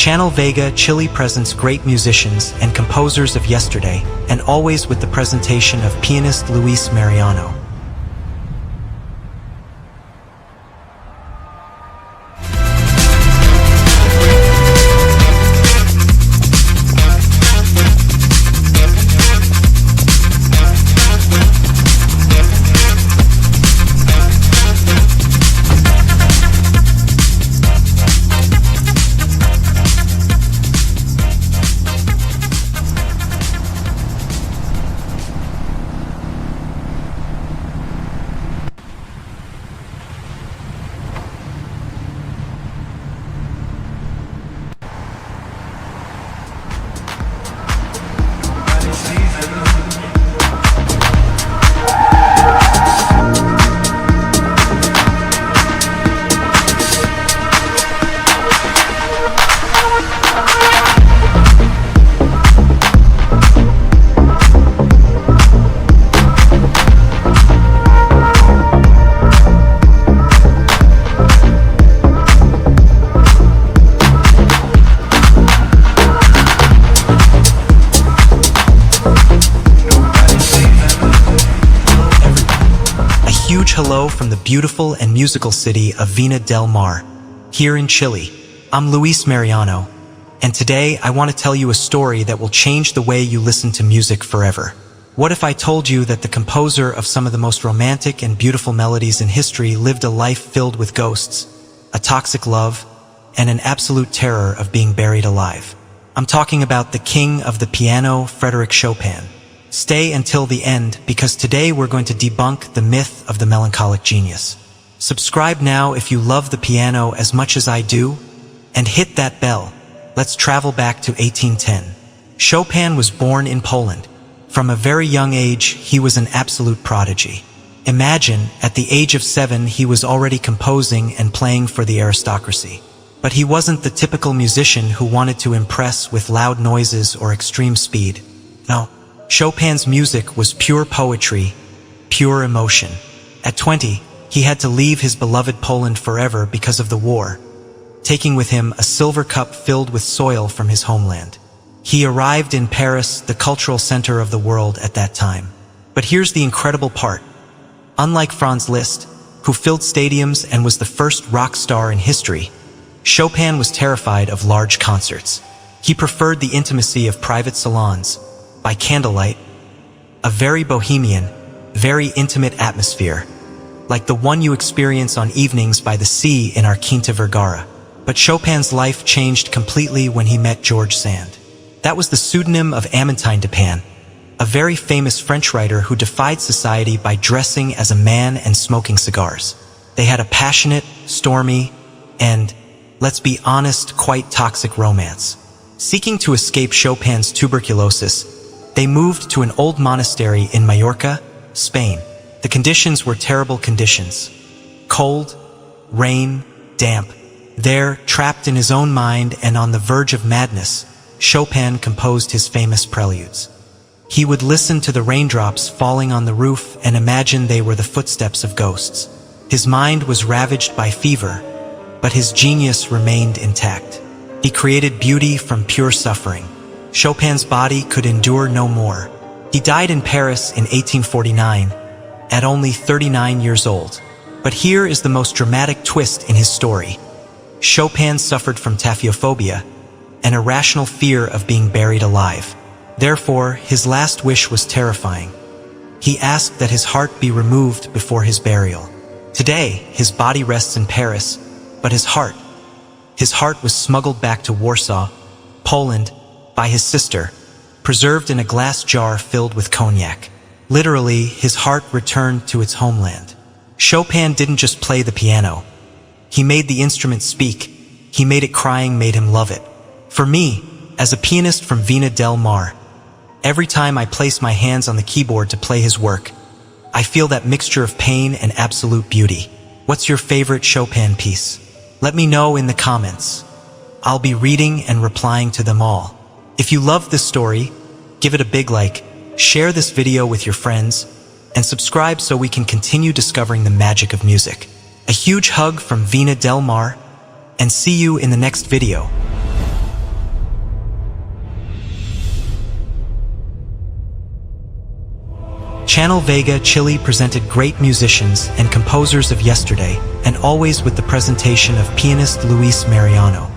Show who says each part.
Speaker 1: Channel Vega Chile presents great musicians and composers of yesterday, and always with the presentation of pianist Luis Mariano. Huge hello from the beautiful and musical city of Vina del Mar, here in Chile. I'm Luis Mariano, and today I want to tell you a story that will change the way you listen to music forever. What if I told you that the composer of some of the most romantic and beautiful melodies in history lived a life filled with ghosts, a toxic love, and an absolute terror of being buried alive? I'm talking about the king of the piano, Frédéric Chopin. Stay until the end, because today we're going to debunk the myth of the melancholic genius. Subscribe now if you love the piano as much as I do, and hit that bell. Let's travel back to 1810. Chopin was born in Poland. From a very young age, he was an absolute prodigy. Imagine, at the age of 7, he was already composing and playing for the aristocracy. But he wasn't the typical musician who wanted to impress with loud noises or extreme speed. No. Chopin's music was pure poetry, pure emotion. At 20, he had to leave his beloved Poland forever because of the war, taking with him a silver cup filled with soil from his homeland. He arrived in Paris, the cultural center of the world at that time. But here's the incredible part. Unlike Franz Liszt, who filled stadiums and was the first rock star in history, Chopin was terrified of large concerts. He preferred the intimacy of private salons, by candlelight, a very bohemian, very intimate atmosphere, like the one you experience on evenings by the sea in our Quinta Vergara. But Chopin's life changed completely when he met George Sand. That was the pseudonym of Amantine Dupin, a very famous French writer who defied society by dressing as a man and smoking cigars. They had a passionate, stormy, and, let's be honest, quite toxic romance. Seeking to escape Chopin's tuberculosis, they moved to an old monastery in Majorca, Spain. The conditions were terrible conditions. Cold, rain, damp. There, trapped in his own mind and on the verge of madness, Chopin composed his famous preludes. He would listen to the raindrops falling on the roof and imagine they were the footsteps of ghosts. His mind was ravaged by fever, but his genius remained intact. He created beauty from pure suffering. Chopin's body could endure no more. He died in Paris in 1849, at only 39 years old. But here is the most dramatic twist in his story. Chopin suffered from taphiophobia, an irrational fear of being buried alive. Therefore, his last wish was terrifying. He asked that his heart be removed before his burial. Today, his body rests in Paris, but his heart was smuggled back to Warsaw, Poland, by his sister, preserved in a glass jar filled with cognac. Literally, his heart returned to its homeland. Chopin didn't just play the piano. He made the instrument speak. He made it crying, made him love it. For me, as a pianist from Vina del Mar, every time I place my hands on the keyboard to play his work, I feel that mixture of pain and absolute beauty. What's your favorite Chopin piece? Let me know in the comments. I'll be reading and replying to them all. If you love this story, give it a big like, share this video with your friends, and subscribe so we can continue discovering the magic of music. A huge hug from Vina del Mar, and see you in the next video. Channel Vega, Chile presented great musicians and composers of yesterday, and always with the presentation of pianist Luis Mariano.